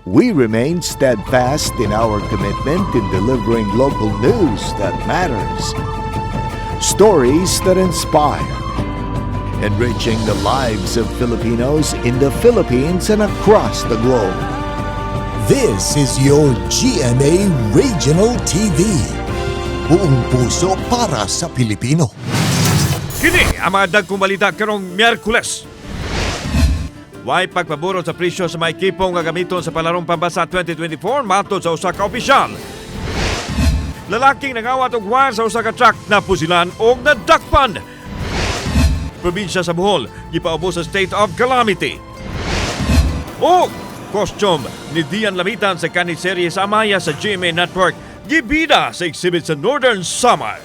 We remain steadfast in our commitment in delivering local news that matters, stories that inspire, enriching the lives of Filipinos in the Philippines and across the globe. This is your GMA Regional TV. Buong puso para sa Pilipino. Kini ang mga dagkong balita karong Miyerkules. Way pagpaborot sa presyo sa may ekipong nga gamiton sa palarong pambasa 2024 matod sa usa ka opisyal. Lalaking nangawat og wire sa usa ka truck na pusilan og nadakpan. Probinsya sa Bohol gipaubos sa state of calamity. O costume ni Dian Lamitan sa kanit serye sa Amaya sa GMA Network gibida sa exhibit sa Northern Samar.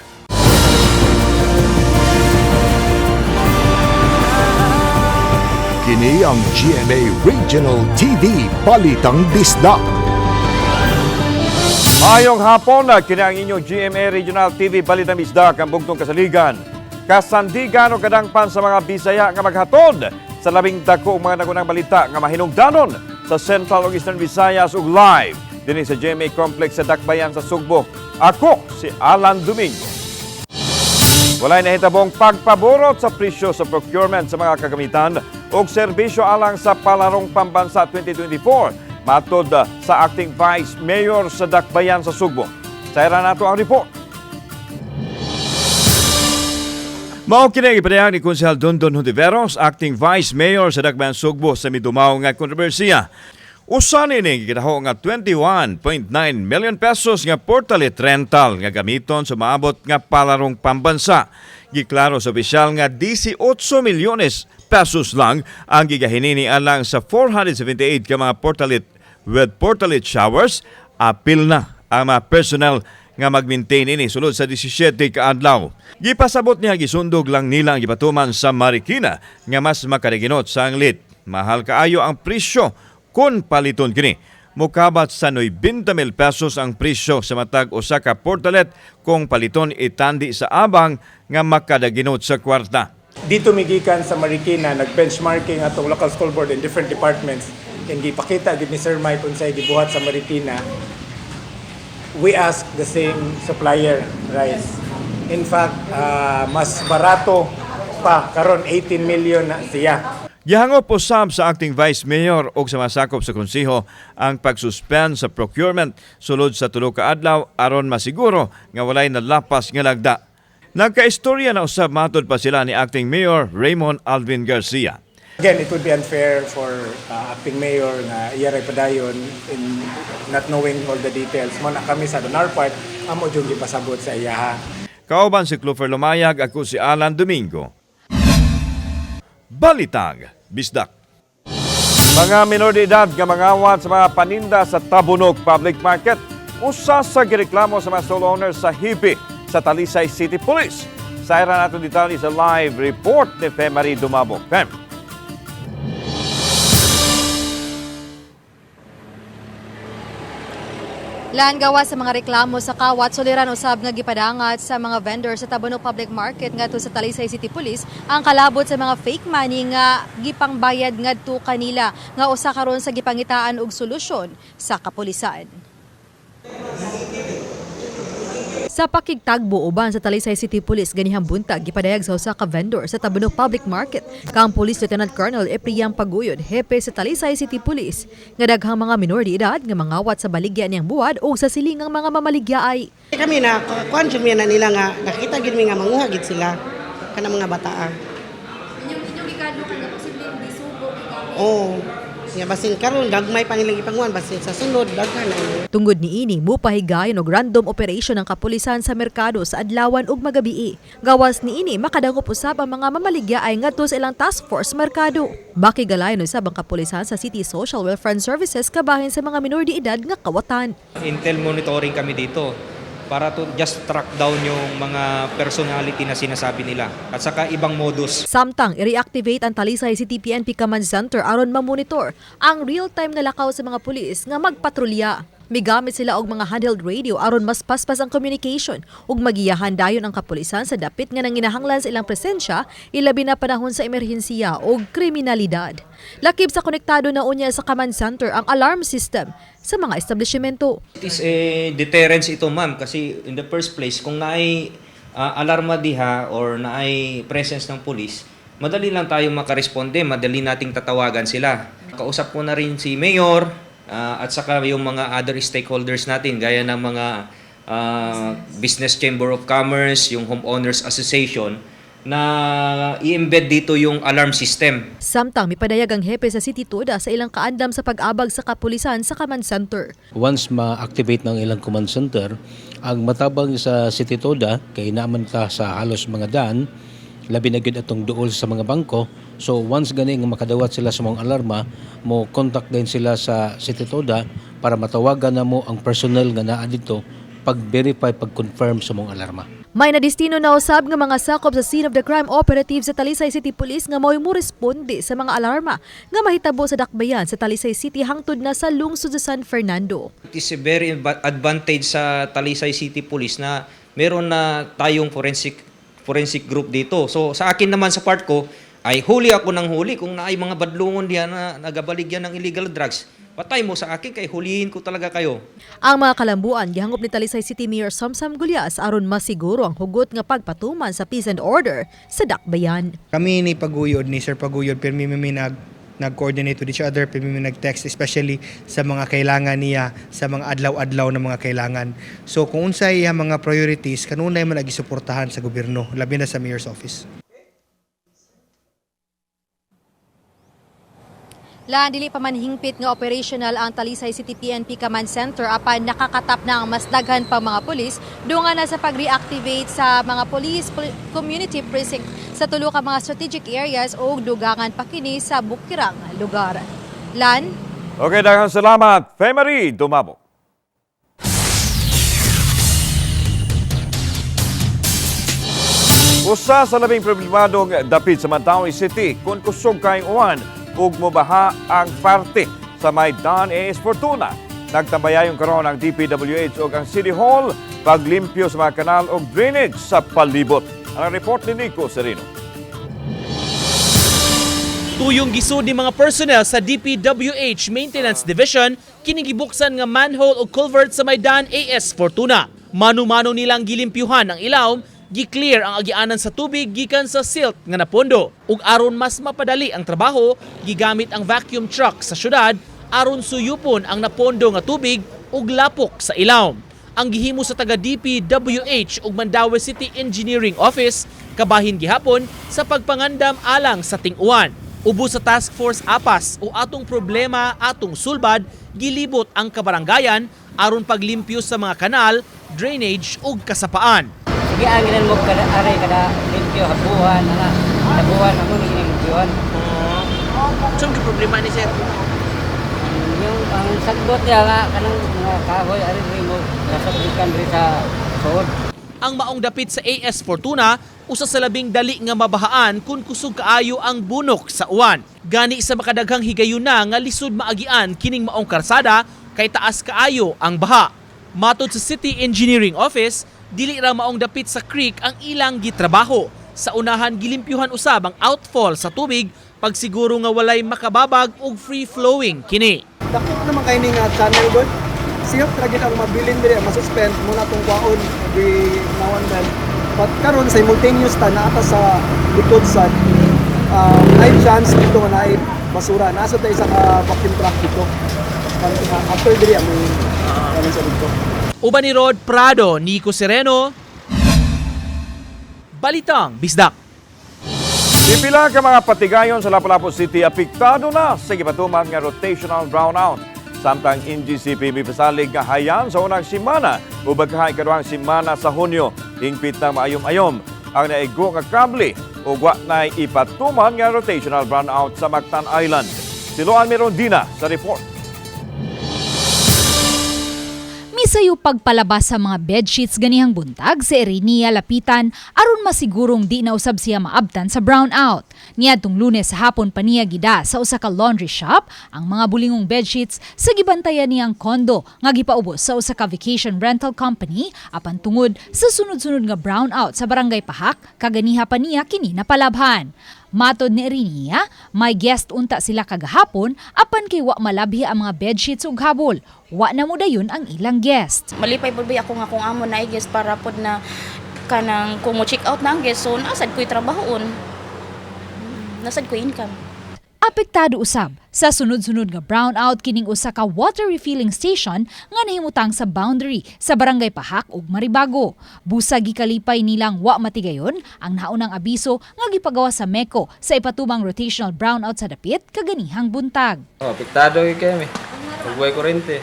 Kini ang GMA Regional TV Balitang Bisdak. Mayong hapon na kini ang inyong GMA Regional TV Balitang Bisdak ang bugtong kasaligan. Kasandigan o kadangpan sa mga Bisaya nga maghatod sa labing dako mga nagunang balita nga mahinungdanon sa Central ug Eastern Visayas ug live dinhi sa GMA Complex sa Dakbayan sa Sugbo. Ako si Alan Domingo. Walay nahitabong pagpaborot sa presyo sa procurement sa mga kagamitan ug serbisyo alang sa palarong pambansa 2024 matod sa Acting Vice Mayor sa Dakbayan sa Sugbo. Sayra nato ang report. Mao kini ipadayag ni Konsehal Dondon Hontiveros, Acting Vice Mayor sa Dakbayan Sugbo sa midumaw nga kontrobersiya. Usa nini gitaho nga 21.9 million pesos nga portalit rental nga gamiton sa maabot nga palarong pambansa. Giklaro sa opisyal nga 18 milyones pesos lang ang gigahinini alang sa 478 ka mga portalit with portalit showers. Apil na ang mga personnel nga mag-maintain ini sulod sa 17 ka adlaw. Gipasabot niya gisundog lang nila ang gipatuman sa Marikina nga mas makadaginot sa anglit. Mahal kaayo ang presyo kung paliton kini. Mukabat sa 90,000 pesos ang presyo sa matag usa ka portalet kung paliton itandi sa abang nga makadaginot sa kwarta. Dito migikan sa Marikina, nag-benchmarking atong local school board in different departments. And gipakita gid ni Sir Mike unsay gibuhat sa Marikina. We ask the same supplier rice. In fact, mas barato pa karon 18 million na siya. Gihangop usab sa Acting Vice Mayor o sa masakop sa konseho ang pagsuspend sa procurement sulod sa tulo ka adlaw aron masiguro nga walay nalapas nga lagda. Nagkaistorya na usab matod pa sila ni Acting Mayor Raymond Alvin Garcia. Again, it would be unfair for acting mayor na iyaray padayon in not knowing all the details. Mo na kami sa our part, amo jud gipasabot sa iyaha. Kauban si Clover Lumayag, ako si Alan Domingo. Balitang Bisdak. Mga minor de edad nga mangawat sa mga paninda sa Tabunog Public Market, usa sa gireklamo sa mga stall owners sa Hibi sa Talisay City Police. Sayra nato detalye sa live report ni Femari Dumabog. Fem. Lahan gawa sa mga reklamo sa kawat, soliran usab nga gipadangat sa mga vendor sa Tabunog Public Market ngadto sa Talisay City Police ang kalabot sa mga fake money nga gipangbayad ngadto kanila nga usa karon sa gipangitaan og solusyon sa kapulisan. Sa pakigtagbo uban sa Talisay City Police ganihang buntag gipadayag sa usa ka vendor sa Tabunog Public Market kang Police Lieutenant Colonel Epriang Paguyod, hepe sa Talisay City Police, nga daghang mga minor de edad nga mangawat sa baligya niyang buwad o sa silingang mga mamaligyaay. Kami na kuan jud na nila nga nakita gid mi nga manguha gid sila kanang mga bataa. Inyong ikadlo nga posibleng disugo ikaw. Oh. Nga basin karon gagmay pa nilang ipanguhan basin sa sunod daghan na. Tungod niini mupahigayon og random operation ng kapulisan sa merkado sa adlawan ug magabii. Gawas niini makadangop usab ang mga mamaligyaay ngadto sa ilang task force merkado. Makigalayon usab ang kapulisan sa City Social Welfare Services kabahin sa mga minor de edad nga kawatan. Intel monitoring kami dito para to just track down yung mga personality na sinasabi nila at saka ibang modus. Samtang i-reactivate ang Talisay City PNP Command Center aron ma-monitor ang real-time nga lakaw sa mga pulis nga magpatrolya. Migamit sila og mga handheld radio aron mas paspas ang communication ug magiyahan dayon ang kapulisan sa dapit nga nanginahanglan sa ilang presensya ilabi na panahon sa emerhensiya o kriminalidad. Lakib sa konektado na unya sa command center ang alarm system sa mga establishmento. It is a deterrence ito, ma'am, kasi in the first place, kung naay alarma diha or naay presence ng police, madali lang tayo makaresponde, madali nating tatawagan sila. Kausap ko na rin si Mayor at saka yung mga other stakeholders natin, gaya ng mga Business Chamber of Commerce, yung Homeowners Association, na i-embed dito yung alarm system. Samtang mipadayag ang hepe sa City Toda sa ilang kaandam sa pag-abag sa kapulisan sa command center. Once ma-activate ng ilang command center, ang matabang sa City Toda, kay naaman ta sa halos mga daan, labi na gyud atong duol sa mga bangko. So once gani nga makadawat sila sa mga alarma, mo contact din sila sa City Toda para matawagan na mo ang personnel nga naa dito pag-verify, pag-confirm sa mga alarma. May nadistino na usab nga mga sakop sa scene of the crime operative sa Talisay City Police nga mo'y muresponde sa mga alarma nga mahitabo sa dakbayan sa Talisay City hangtod na sa lungsod sa San Fernando. It is a very advantage sa Talisay City Police na meron na tayong forensic group dito. So sa akin naman sa part ko, ay huli ako ng huli kung naay mga badlungon diyan na nagabaligyan ng illegal drugs. Patay mo sa akin kay hulihin ko talaga kayo. Ang mga kalambuan gihangop ni Talisay City Mayor Samsam Gulyas aron masiguro ang hugot nga pagpatuman sa peace and order sa dakbayan. Kami ni Paguyod, ni Sir Paguyod, pirmi nag-coordinate with each other, pirmi nag-text, especially sa mga kailangan niya, sa mga adlaw-adlaw na mga kailangan. So kung unsay mga priorities, kanunay man nagisuportahan sa gobyerno, labi na sa Mayor's Office. Lan dili pa man hingpit nga operational ang Talisay City PNP Command Center apan nakakatap na ang mas daghan pa mga pulis dunga na sa pag-reactivate sa mga police community precinct sa tulo ka mga strategic areas o dugangan pa kini sa bukirang lugar. Lan? Okay, daghang salamat. Femery Dumabo. Usa sa labing problemadong dapit sa Mandaue City kung kusog kayong uwan ug mobaha ang parte sa may Don A.S. Fortuna. Nagtambayayong karon ang DPWH ug ang City Hall paglimpyo sa mga kanal ug drainage sa palibot. Ang report ni Nico Serino. Tuyong gisud ni mga personnel sa DPWH Maintenance Division kining gibuksan nga manhole o culvert sa may Don A.S. Fortuna. Mano-mano nilang gilimpyuhan ang ilawom, gi-clear ang agianan sa tubig gikan sa silt nga napondo. Ug aron mas mapadali ang trabaho, gigamit ang vacuum truck sa syudad aron suyupon ang napondo nga tubig ug lapok sa ilawom. Ang gihimo sa taga DPWH ug Mandaue City Engineering Office kabahin gihapon sa pagpangandam alang sa ting-uwan. Ubos sa Task Force APAS o atong problema atong sulbad, gilibot ang kabaranggayan aron paglimpyo sa mga kanal, drainage ug kasapaan. Sige, anginan mo kada are kada limpyo habuhan ana. Habuhan ako ni limpyohan. Saan yung problema ni sir? Yung ang sagbot niya nga kanang mga kahoy are mo nasabikan diri sa sod. Ang maong dapit sa AS Fortuna, usa sa labing dali nga mabahaan kung kusog kaayo ang bunok sa uwan. Gani sa makadaghang higayuna nga lisod maagian kining maong karsada kay taas kaayo ang baha. Matod sa City Engineering Office, dili ra maong dapit sa creek ang ilang gitrabaho. Sa unahan gilimpyuhan usab ang outfall sa tubig pagsiguro nga walay makababag ug free-flowing kini. Dakit naman kayo nga channel boy. Siyop lagi ang mabilin diri masuspend muna tong kwaon every now and then. But karon simultaneous ta naa sa likod sad. May chance dito nga naay basura. Nasa tayo sa vacuum truck dito. After diri ang sa dito. Uban ni Rod Prado, Nico Sereno, Balitang Bisdak. Pipila ka mga patigayon sa Lapu-Lapu City apektado na sa gipatuman nga rotational brownout. Samtang NGCP mipasalig nga hayan sa unang simana o bagkahay kaduhang simana sa Hunyo. Hingpit na maayom-ayom ang naigo nga kable o wa na ipatuman nga rotational brownout sa Mactan Island. Si Loan Mirondina sa report. Usayo pagpalabas sa mga bedsheets ganihang buntag si Erinia lapitan aron masigurong di na usab siya maabtan sa brownout. Niadtong Lunes sa hapon pa niya gida sa usa ka laundry shop ang mga bulingong bedsheets sa gibantayan niyang kondo nga gipaubos sa usa ka vacation rental company apan tungod sa sunod-sunod nga brownout sa barangay Pahak kaganiha pa niya kini napalabhan. Matod ni Erinia, may guest unta sila kagahapon apan kay wa malabhi ang mga bedsheets ug habol. Wa na mo dayon ang ilang guest. Malipay pud ako nga kung amo na guest para pod na kanang kung mo check out na ang guest so nasad ko'y trabahoon. Nasad ko'y income. Apektado usab sa sunod-sunod nga brownout kining usa ka water refilling station nga nahimutang sa boundary sa barangay Pahak ug Maribago. Busa gikalipay nilang wa matigayon ang naunang abiso nga gipagawa sa MECO sa ipatubang rotational brownout sa dapit kaganihang buntag. Apektado kay mi. Ug way kuryente.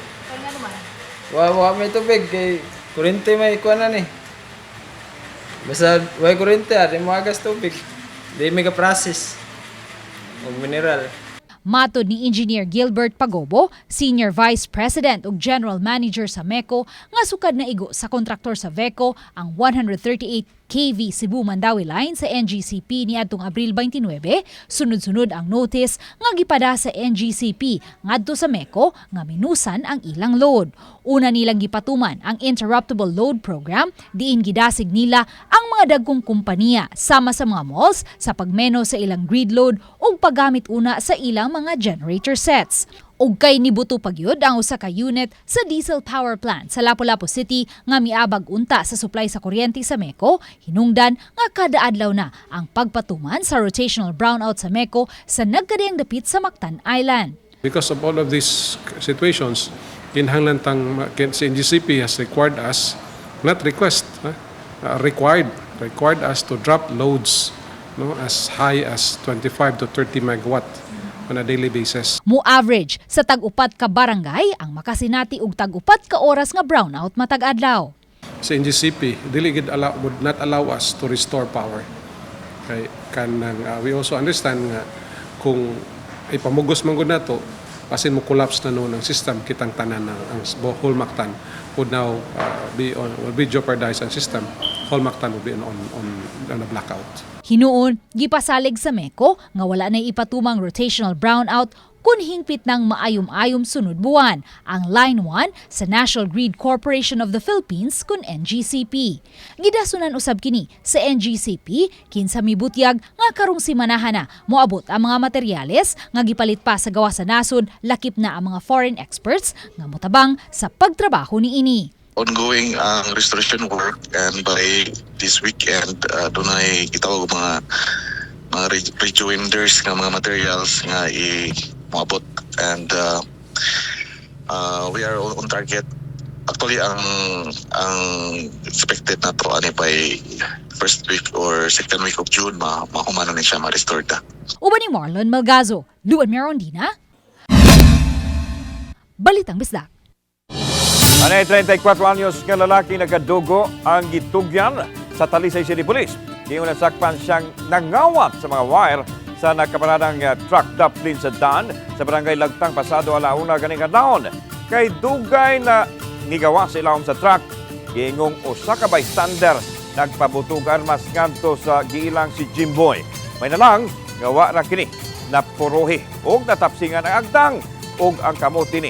Wa may tubig kay kuryente may kuan na ni. Basta way kuryente ari mo agas tubig. Di may ka process. Og mineral. Matod ni Engineer Gilbert Pagobo, Senior Vice President ug General Manager sa MECO, nga sukad na igo sa kontraktor sa VECO ang 138 kV Cebu-Mandawi line sa NGCP niadtong Abril 29, sunod-sunod ang notice nga gipada sa NGCP ngadto sa MECO nga minusan ang ilang load. Una nilang gipatuman ang Interruptible Load Program diin gidasig nila ang mga dagkong kumpanya sama sa mga malls sa pagmeno sa ilang grid load ug paggamit una sa ilang mga generator sets. Og kay nibuto pagyud ang usa ka unit sa diesel power plant sa Lapu-Lapu City nga miabag unta sa supply sa kuryente sa MECO, hinungdan nga kada adlaw na ang pagpatuman sa rotational brownout sa MECO sa nagkadiyang dapit sa Mactan Island. Because of all of these situations, kinahanglan tang si NGCP has required us, not request, required us to drop loads as high as 25 to 30 megawatt on a daily basis. Mo-average sa tag-upat ka barangay ang makasinati og tag-upat ka oras nga brownout matag adlaw. Sa NGCP, dili gid would not allow us to restore power. Kay we also understand nga kung ipamugos man gud nato, pasin mo collapse na noon ang system kitang tanan ang whole Mactan would now will be jeopardized ang system. Whole Mactan will be on a blackout. Hinuon, gipasalig sa MECO nga wala na ipatumang rotational brownout kun hingpit ng maayom-ayom sunod buwan ang Line 1 sa National Grid Corporation of the Philippines kun NGCP. Gidasunan usab kini sa NGCP kinsa mibutyag nga karong simanahan na moabot ang mga materyales nga gipalit pa sa gawa sa nasod lakip na ang mga foreign experts nga motabang sa pagtrabaho niini. Ongoing ang restoration work and by this weekend dunay gitawag mga rejoinders nga mga materials nga moabot and we are on target. Actually ang expected na to ani by first week or second week of June mahumanon ni siya ma-restore ta. Uban ni Marlon Malgazo, Luan Merondina, Balitang Bisdak. Anay 34 anyos nga lalaki nagadugo ang gitugyan sa Talisay City Police. Kaya nasakpan siyang nangawat sa mga wire sa nakaparadang truck dumpling sa daan sa barangay Lagtang pasado alauna ganing adlawon. Kay dugay na nigawa sa ilawom sa truck, giingong usa ka bystander nagpabutog armas ngadto sa giilang si Jimboy. May nalang gawa ra kini napuruhi og natapsingan ang agtang og ang kamote ni.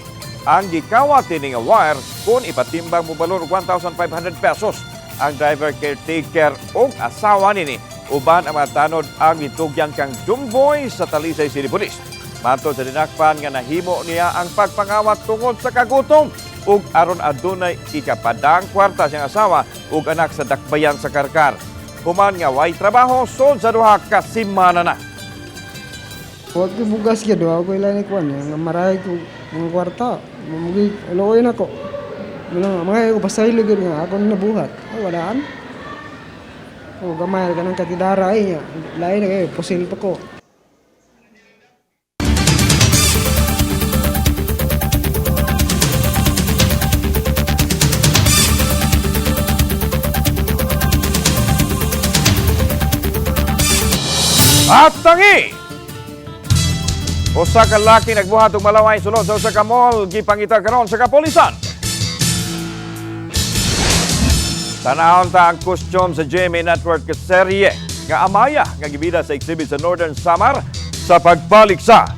Ang gikawat ni nga wire kung ipatimbang mo balor 1,500 pesos. Ang driver caretaker o asawa nini uban ang mga tanod ang gitugyang kang Jumboy sa Talisay City Police. Matod sa dinakpan nga nahimo niya ang pagpangawat tungod sa kagutom ug aron adunay ikapadang kwarta siyang asawa ug anak sa dakbayan sa Karkar. Human nga way trabaho sod sa duha ka semana na. Huwag bugas ka doon, ako ilan ikuan nga maray ko mga kwarta. Mamugi, aloy na ko. Mga ko pasaylo gud nga ako nabuhat. Wadaan. Gamay ka ng katidara ay lain na kayo, pusil pa ko. At tangi! Usa ka laki nagbuhat og malaway sulod sa usa ka mall gipangita karon sa kapolisan. Tanahon ta ang costume sa GMA Network ka serye nga amaya nga gibida sa exhibit sa Northern Samar sa pagbalik sa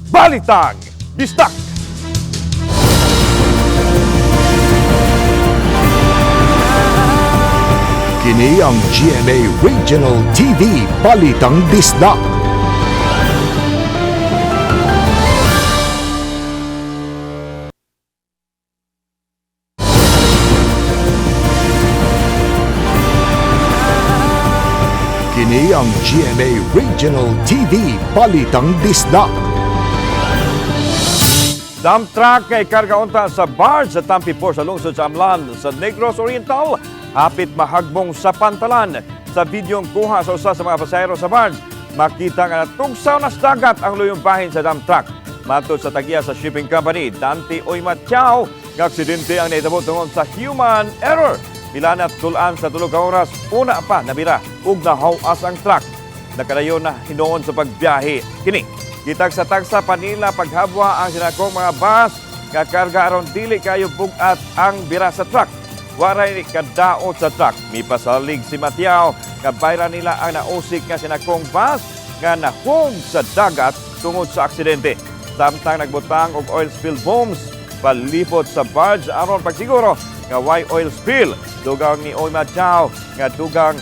Balitang Bistak. Kini ang GMA Regional TV Balitang Bisdak. Kini ang GMA Regional TV Balitang Bisdak. Dump truck kay karga unta sa barge sa Tampipor sa lungsod sa Amlan sa Negros Oriental. Hapit mahagbong sa pantalan. Sa videong kuha sa usa sa mga pasahero sa barge, makita nga natugsaw na sa dagat ang luyumbahin sa dump truck. Matod sa tagiya sa shipping company, Dante Oymatyaw, nga aksidente ang naitabo tungod sa human error. Pila na tulan sa 3 ka oras, una pa nabira ug nahawas ang truck. Nakadayon na hinuon sa pagbiyahe. Kini, kitag sa tagsa Panila paghabwa ang sinakong mga bus nga karga aron dili kayo bugat ang bira sa truck. Waray kadaot sa truck. Mipasalig si Matiao nga bayra nila ang nausik nga sinakong bus nga nahog sa dagat tungod sa aksidente. Samtang nagbutang og oil spill bombs palipot sa barge aron pagsiguro nga why oil spill. Dugang ni Oy Matiao nga dugang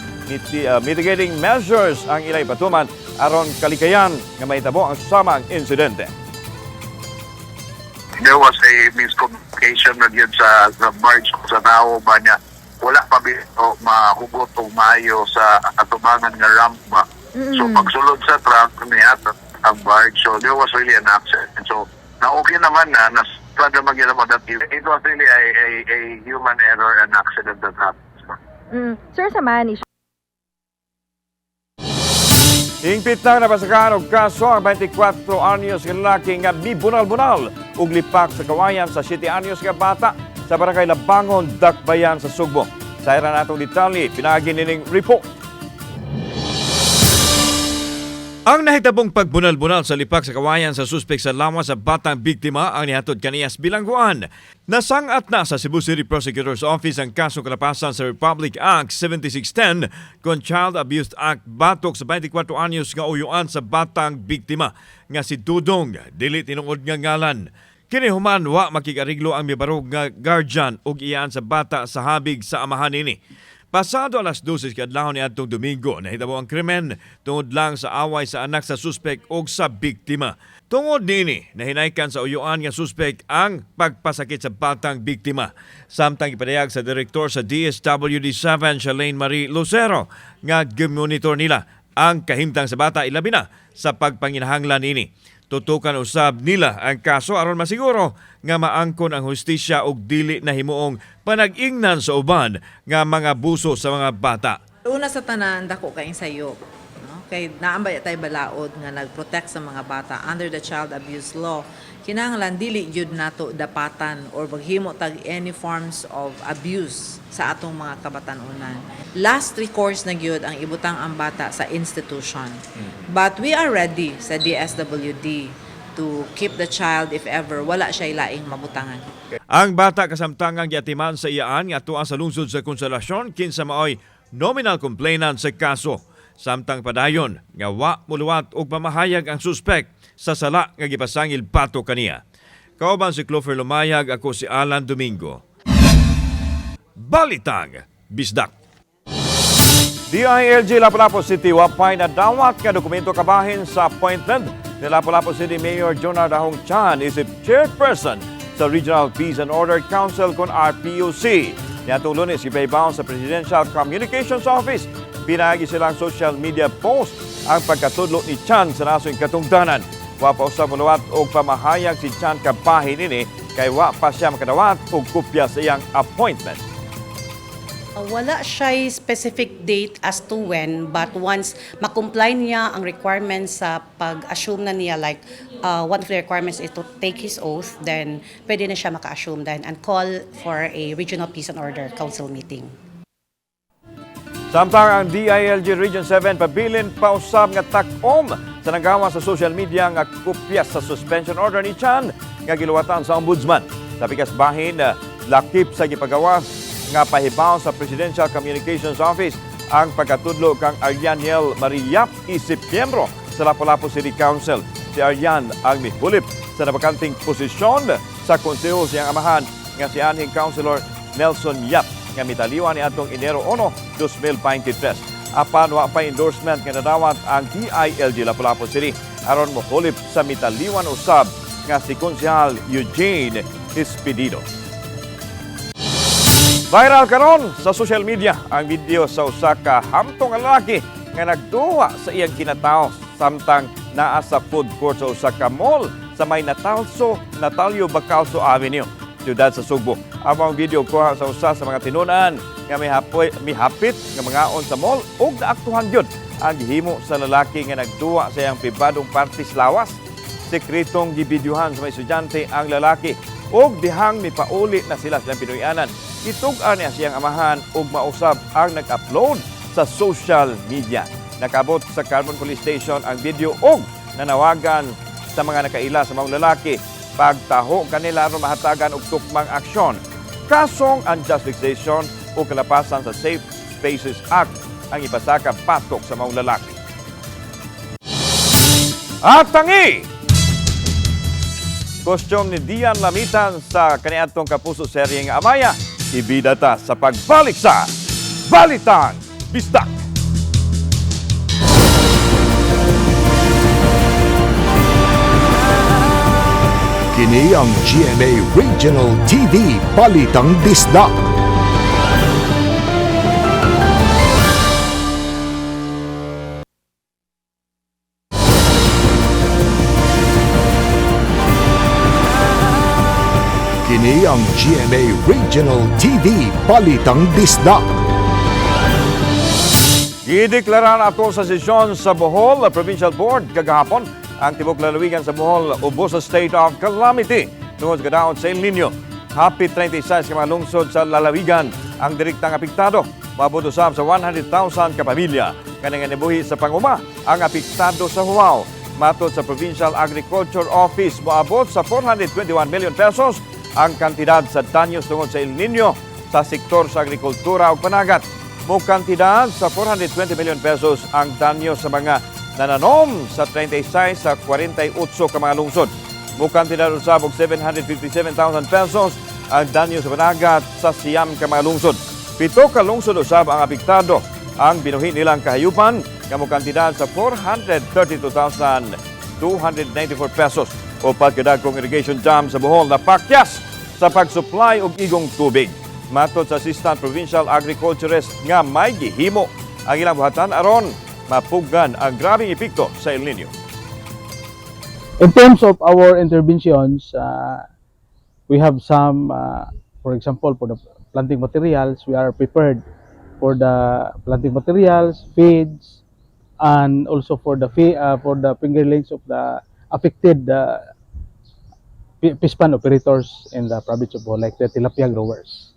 mitigating measures ang ilay patuman aron kalikayan nga mahitabo ang samang insidente. There was a miscommunication na yun sa barge sa tao ba niya. Wala pa bito mahugot o mayo sa atubangan nga ramp ba. So pagsulod sa truck niya ang barge, so there was really an accident. So na-okay naman na nasada mag-ilam that it was really a human error and accident that happened. Sir, samahan ni Hingpit na napasakaan og kaso ang 24 anyos nga lalaki nga mibunal-bunal ug lipak sa kawayan sa 7 anyos nga bata sa barangay Labangon, Dakbayan sa Sugbo. Sa iran natong detalye, pinagi nining report. Ang nahitabong pagbunal-bunal sa lipak sa kawayan sa suspek sa lawas sa batang biktima ang nihatod kaniyas bilangguan. Nasangat na sa Cebu City Prosecutor's Office ang kasong kalapasan sa Republic Act 7610 kon Child Abuse Act batok sa 24 anyos nga uyuan sa batang biktima nga si Dudong dili tinuod nga ngalan. Kini human wa makikariglo ang mibarog nga guardian ug iyaan sa bata sa habig sa amahan nini. Pasado alas 12 kadlawon niadtong Domingo, nahitabo ang krimen tungod lang sa away sa anak sa suspek o sa biktima. Tungod nini, nahinaykan sa uyuan nga suspek ang pagpasakit sa batang biktima. Samtang ipadayag sa direktor sa DSWD7, Shalane Marie Lucero, nga gimonitor nila ang kahimtang sa bata ilabi na sa pagpanginahanglan nini. Tutukan usab nila ang kaso aron masiguro nga maangkon ang hustisya og dili na himuong panag-ingnan sa uban nga mga buso sa mga bata. Una sa tanan, dako kay sayo. No? Kay naambay tay balaod nga nagprotect sa mga bata under the child abuse law. Kinahanglan dili jud nato dapatan or maghimo tag any forms of abuse sa atong mga kabatanunan. Last recourse na gyud ang ibutang ang bata sa institution. But we are ready sa DSWD to keep the child if ever wala siya laing mabutangan. Ang bata kasamtangang giatiman sa iyaan nga tuwa sa lungsod sa Konsolasyon kinsa maoy nominal complainant sa kaso. Samtang padayon nga wa muluwat og mamahayag ang suspek sa sala nga gipasangil pato kaniya. Kauban si Clover Lumayag, ako si Alan Domingo. Balitang Bisdak. DILG Lapu-Lapu City wapay na dawat nga dokumento kabahin sa appointment ni Lapu-Lapu City Mayor Jonard Ahong Chan isip chairperson sa Regional Peace and Order Council kon RPUC. Niatong Lunes, ibaybaon sa Presidential Communications Office. Pinagi silang social media post ang pagkatudlo ni Chan sa nasong katungdanan. Wa pa usab muluwat og pamahayag si Chan kabahin ini kay wa pa siya makadawat og kopya sa iyang appointment. Wala siya specific date as to when, but once makomply niya ang requirements sa pag-assume na niya, like one of the requirements is to take his oath, then pwede na siya maka-assume then and call for a Regional Peace and Order Council meeting. Samtang ang DILG Region 7 pabilin pausab nga takom sa nagawa sa social media nga kopya sa suspension order ni Chan nga giluwatan sa ombudsman. Sa pikas bahin, lakip sa gipagawas nga pahibaw sa Presidential Communications Office ang pagkatudlo kang Arianiel Mariap isip miyembro sa Lapu-Lapu City Council. Si Arian ang mihulip sa nabakanting posisyon sa konseho siyang amahan nga si anhing Councilor Nelson Yap nga mitaliwan ni atong Enero 1, 2023. Apan wa pa endorsement nga nadawat ang DILG Lapu-Lapu City aron mohulip sa mitaliwan usab nga si Konsehal Eugene Espedido. Viral karon sa social media ang video sa usa ka hamtong lalaki nga nagduwa sa iyang kinataos samtang naa sa food court sa usa ka mall sa may Natalio Bacalso Avenue, siyudad sa Sugbo. Ang video kuha sa usa sa mga tinunan nga mihapit nga mangaon sa mall ug naaktuhan gyud ang gihimo sa lalaki nga nagduwa sa iyang pribadong partis lawas. Sekretong gibidyohan sa mga estudyante ang lalaki ug dihang mipauli na silang pinuyanan. Itug-an niya siyang amahan ug mausab ang nag-upload sa social media. Nakabot sa Carbon Police Station ang video ug nanawagan sa mga nakaila sa mga lalaki pagtaho kanila aron mahatagan og tukmang aksyon. Kasong unjust fixation o kalapasan sa Safe Spaces Act ang ipasaka patok sa mga lalaki. At tangi! Kostyum ni Dian Lamitan sa kaniadtong kapuso serye nga Amaya, ibida ta sa pagbalik sa Balitang Bisdak. Kini ang GMA Regional TV Balitang Bisdak. Kini ang GMA Regional TV Balitang Bisdak. Gideklara ato sa sesyon sa Bohol Provincial Board kagahapon ang tibok lalawigan sa Bohol ubos sa state of calamity tungod sa kadaot sa El Nino. Hapit 36 ka mga lungsod sa lalawigan ang direktang apektado. Maabot usab sa 100,000 ka pamilya kanang nabuhi sa panguma ang apektado sa Huaw. Matod sa Provincial Agriculture Office, moabot sa 421 million pesos ang kantidad sa danyos tungod sa El Nino sa sektor sa agrikultura ug panagat. Mo kantidad sa 420 million pesos ang danyo sa mga nananom sa 36 sa 48 ka mga lungsod. Mo kantidad usab og 757,000 pesos ang danyo sa panagat sa siyam ka mga lungsod. 7 ka lungsod usab ang apektado. Ang binuhi nilang kahayupan nga mo kantidad sa 432,294 pesos. O pagkadagkong irrigation dam sa Bohol na pakyas sa pag-supply og igong tubig. Matod sa Assistant Provincial Agriculturist nga may gihimo ang ilang buhatan aron mapuggan ang grabing epekto sa El Nino. In terms of our interventions, we have some, for example, for the planting materials, we are prepared for the planting materials, feeds, and also for the fingerlings of the affected fish pond operators in the province of Bohol, like the tilapia growers.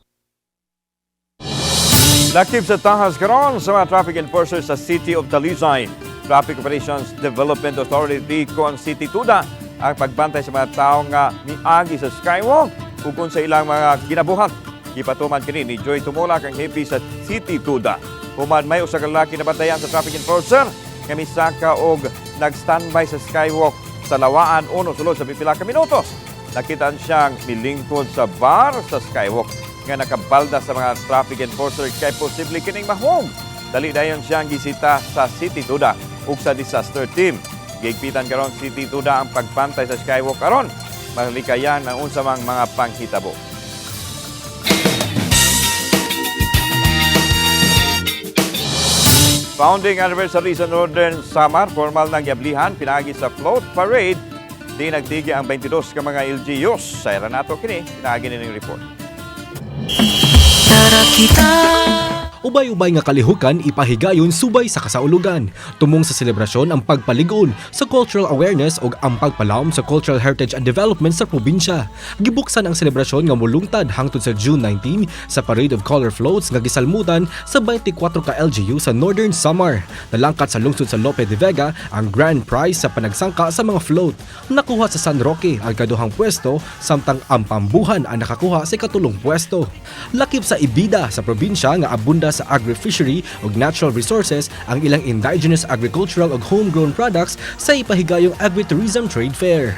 Lakip sa tahas karon sa mga traffic enforcers sa City of Talisay. Traffic Operations Development Authority kon City Tuda ang pagbantay sa mga tao nga miagi sa skywalk ug sa ilang mga ginabuhat. Gipatuman kini ni Joy Tumula kang hepe sa City Tuda. Human may usa ka lalaki na bantayan sa traffic enforcer nga misaka og nag-standby sa skywalk sa lawaan uno sulod sa pipila ka minutos. Nakitaan siyang milingkod sa bar sa skywalk nga nakabalda sa mga traffic enforcer kay posible kining mahog. Dali dayon siyang gisita sa City Tuda ug sa disaster team. Gigpitan karon City Tuda ang pagbantay sa skywalk karon. Malikayan ang unsamang mga panghitabo. Founding anniversary sa Northern Samar, formal ng yablihan, pinagi sa float parade, di nagtigi ang 22 ka mga LGUs. Sa nato kini, pinagi nila yung report. Ubay-ubay nga kalihukan ipahigayon subay sa kasaulugan. Tumong sa selebrasyon ang pagpaligon sa cultural awareness ug ang pagpalaom sa cultural heritage and development sa probinsya. Gibuksan ang selebrasyon nga molungtad hangtod sa June 19 sa Parade of Color Floats nga gisalmutan sa 24 ka LGU sa Northern Samar. Nalangkat sa lungsod sa Lope de Vega ang grand prize sa panagsangka sa mga float. Nakuha sa San Roque ang ikaduhang pwesto samtang ang Pambuhan ang nakakuha sa ikatulong pwesto. Lakip sa ibida sa probinsya nga abunda sa agri-fishery ug natural resources ang ilang indigenous agricultural ug homegrown products sa ipahigayong agri-tourism trade fair.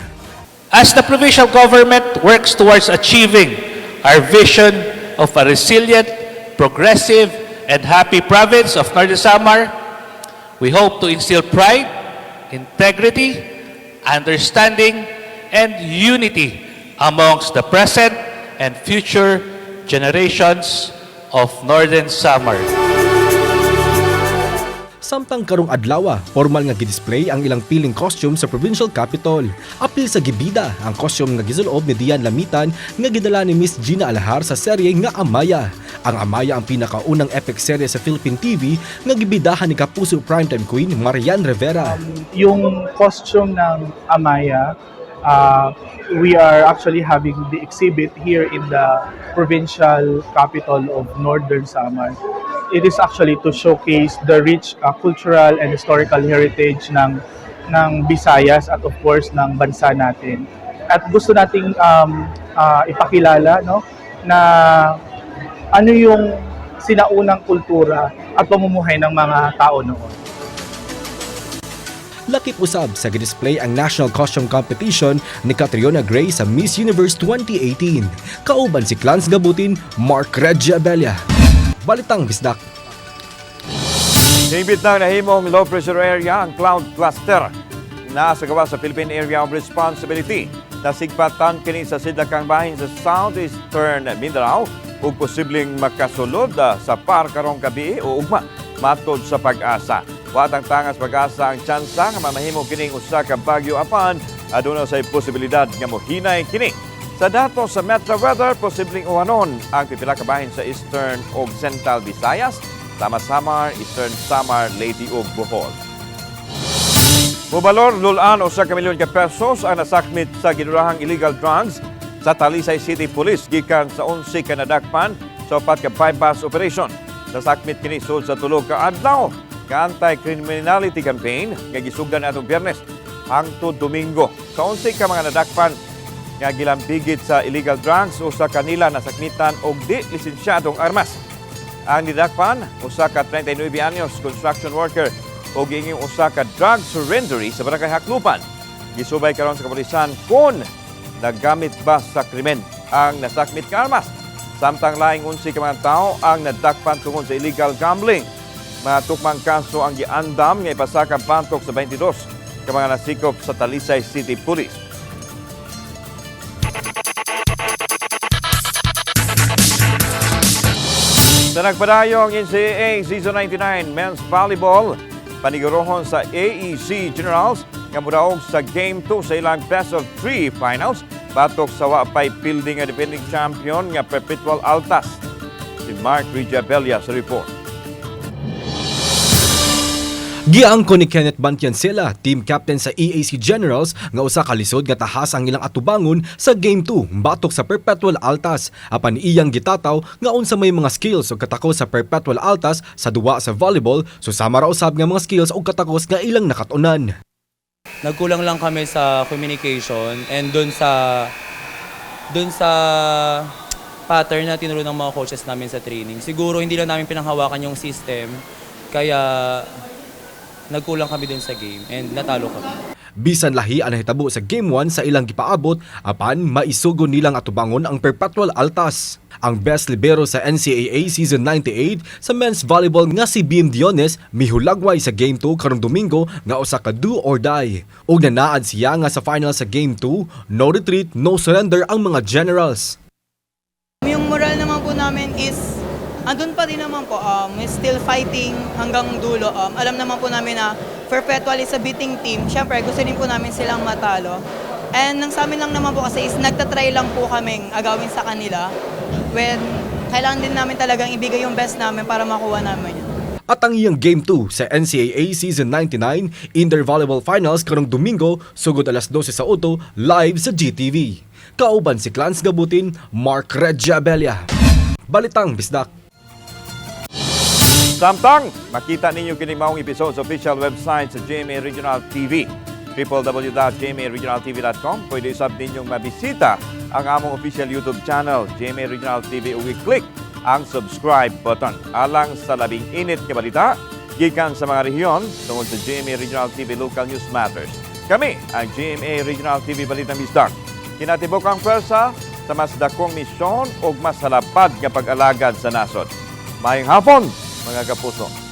As the provincial government works towards achieving our vision of a resilient, progressive, and happy province of Northern Samar, we hope to instill pride, integrity, understanding, and unity amongst the present and future generations of Northern Samar. Samtang karong adlaw, formal nga gidisplay ang ilang piling costume sa provincial capital. Apil sa gibida ang costume nga gisulob ni Dian Lamitan nga gidala ni Miss Gina Alahar sa serye nga Amaya. Ang Amaya ang pinakaunang epic serye sa Philippine TV nga gibidahan ni kapuso primetime queen Marian Rivera. Yung costume ng Amaya, we are actually having the exhibit here in the provincial capital of Northern Samar. It is actually to showcase the rich cultural and historical heritage ng Visayas at of course ng bansa natin. At gusto nating ipakilala na ano yung sinaunang kultura at pamumuhay ng mga tao noon. Lakip usab sa gidisplay ang National Costume Competition ni Catriona Gray sa Miss Universe 2018. Kauban si Clans Gabutin, Mark Regia Abella. Balitang Bisdak. Hingbit na nahimong low pressure area ang cloud cluster na sa gawa sa Philippine Area of Responsibility. Nasigpatan kini sa sidlakang bahin sa southeastern Mindanao ug posibleng makasulod sa par karong gabi o ugma matod sa Pag-asa. Watang tangas Pag-asa ang tsansa nga mamahimo kining usa ka bagyo apan aduna say posibilidad nga mohinay kini. Sa datos sa Metro Weather, posibleng uhanon ang pipila ka bahin sa Eastern ug Central Visayas, Samar, Eastern Samar, Leyte ug Bohol. Mubalor lulan o 1 milyon ka pesos ang nasakmit sa ginurahang illegal drugs sa Talisay City Police gikan sa 11 ka nadakpan sa 4 ka bypass operation. Nasakmit kini sud sa tulog ka adlaw ka anti-criminality campaign nga gisugdan atong Biyernes hangtod Domingo. Sa 11 ka mga nadakpan nga gilampigit sa illegal drugs o sa kanila nasakmitan og di lisensyadong armas. Ang nidakpan, usa ka 39 anyos construction worker o giinging usa ka drug surrendery sa Barangay Haklupan. Gisubay karon sa kapulisan kung naggamit ba sa krimen ang nasakmit ka armas. Samtang laing 11 ka mga tao ang nadakpan tungod sa illegal gambling. Mga tukmang kaso ang giandam nga ipasakang pantok sa 22 ka mga nasikop sa Talisay City Police. Sa nagpadayo ang NCAA Season 99 Men's Volleyball, panigurohon sa AEC Generals nga mudaog sa Game 2 sa ilang Best of 3 Finals batok sa wapay fielding nga defending champion nga Perpetual Altas. Si Mark Regia Abella sa report. Giangko ni Kenneth Bantiancela, team captain sa EAC Generals, nga usa ka lisod nga tahas ang ilang atubangon sa Game 2 batok sa Perpetual Altas. Apan iyang gitataw nga unsa may mga skills o katakos sa Perpetual Altas sa duwa sa volleyball, susama ra usab nga mga skills o katakos nga ilang nakatunan. Nagkulang lang kami sa communication and dun sa pattern na tinuro ng mga coaches namin sa training. Siguro hindi lang namin pinanghawakan yung system, kaya nagkulang kami din sa game and natalo kami. Bisan lahi ang nahitabo sa Game 1 sa ilang gipaabot, apan maisugo nilang atubangon ang Perpetual Altas. Ang best libero sa NCAA Season 98 sa men's volleyball nga si Bim Diones mihulagway sa Game 2 karong Domingo nga usa ka do or die. Ug nanaad siya nga sa final sa Game 2, no retreat, no surrender ang mga Generals. Yung moral naman po namin is andun pa rin naman po, still fighting hanggang dulo. Alam naman po namin na Perpetual is a beating team. Siyempre, gusto rin po namin silang matalo. And nang sa amin lang naman po kasi is nagtatry lang po kaming agawin sa kanila. When kailangan din namin talagang ibigay yung best namin para makuha namin yun. At ang iyang Game 2 sa NCAA Season 99 Inter Volleyball Finals karong Domingo, sugod alas 12 sa Uto, live sa GTV. Kauban si Clans Gabutin, Mark Regia Abella. Balitang Bisdak. Samtang, makita ninyo kini maong episode sa official website sa GMA Regional TV. www.gmaregionaltv.com. Pwede usab ninyong mabisita ang among official YouTube channel, GMA Regional TV, ug i-click ang subscribe button. Alang sa labing init nga balita, gikan sa mga rehiyon tungod sa GMA Regional TV Local News Matters. Kami ang GMA Regional TV Balitang Bisdak. Kinatibok ang pwersa sa mas dakong misyon o mas halapad nga pag-alagad sa nasod. Mayong hapon, mga kapuso.